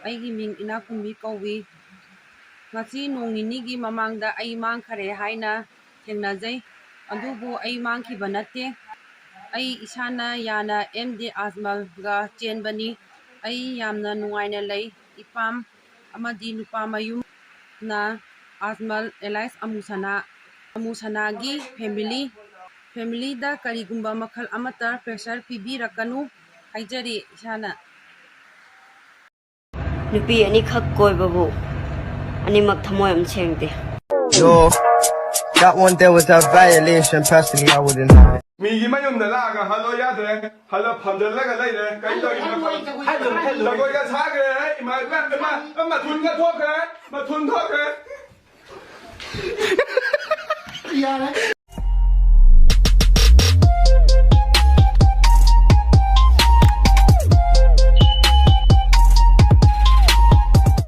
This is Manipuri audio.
ꯑꯩꯒꯤ ꯃꯤꯡ ꯏꯅꯥꯈꯨꯟꯕꯤ ꯀꯧꯏ꯫ ꯉꯁꯤ ꯅꯣꯡ ꯅꯤꯅꯤꯒꯤ ꯃꯃꯥꯡꯗ ꯑꯩ ꯃꯥꯡꯈꯔꯦ ꯍꯥꯏꯅ ꯊꯦꯡꯅꯖꯩ, ꯑꯗꯨꯕꯨ ꯑꯩ ꯃꯥꯡꯈꯤꯕ ꯅꯠꯇꯦ꯫ ꯑꯩ ꯏꯁꯥꯅ ꯌꯥꯅ MD ꯑꯖꯃꯜꯒ ꯆꯦꯟꯕꯅꯤ꯫ ꯑꯩ ꯌꯥꯝꯅ ꯅꯨꯡꯉꯥꯏꯅ ꯂꯩ꯫ ꯏꯄꯥꯝ ꯑꯃꯗꯤ ꯅꯨꯄꯥꯃꯌꯨꯝꯅ ꯑꯖꯃꯜ ꯑꯦꯂꯥꯏꯁ ꯑꯃꯨꯁꯅꯥꯒꯤ ꯐꯦꯃꯤꯂꯤꯗ ꯀꯔꯤꯒꯨꯝꯕ ꯃꯈꯜ ꯑꯃꯠꯇ ꯄ꯭ꯔꯦꯁꯔ ꯄꯤꯕꯤꯔꯛꯀꯅꯨ ꯍꯥꯏꯖꯔꯤ ꯏꯁꯥꯅ꯫ ꯅꯨꯄꯤ ꯑꯅꯤꯈꯛ ꯀꯣꯏꯕꯕꯨ ꯑꯅꯤꯃꯛ ꯊꯃꯣꯏ ꯑꯃ ꯁꯦꯡꯗꯦ꯫ Yo, that one there was a violation. Personally, I wouldn't have it. ꯃꯤꯒꯤ ꯃꯌꯨꯝꯗ ꯂꯥꯛꯑꯒ ꯍꯜꯂꯣ ꯌꯥꯗ꯭ꯔꯦ, ꯍꯜꯂꯣ ꯐꯝꯖꯤꯜꯂꯒ ꯂꯩꯔꯦ, ꯀꯔꯤ ꯇꯧꯔꯤꯅꯣ? ꯖꯒꯣꯏꯒ ꯁꯥꯈ꯭ꯔꯦ, ꯏꯃꯥ ꯃꯊꯨꯟꯒ ꯊꯣꯛꯈ꯭ꯔꯦ, ꯃꯊꯨꯟ ꯊꯣꯛꯈ꯭ꯔꯦ꯫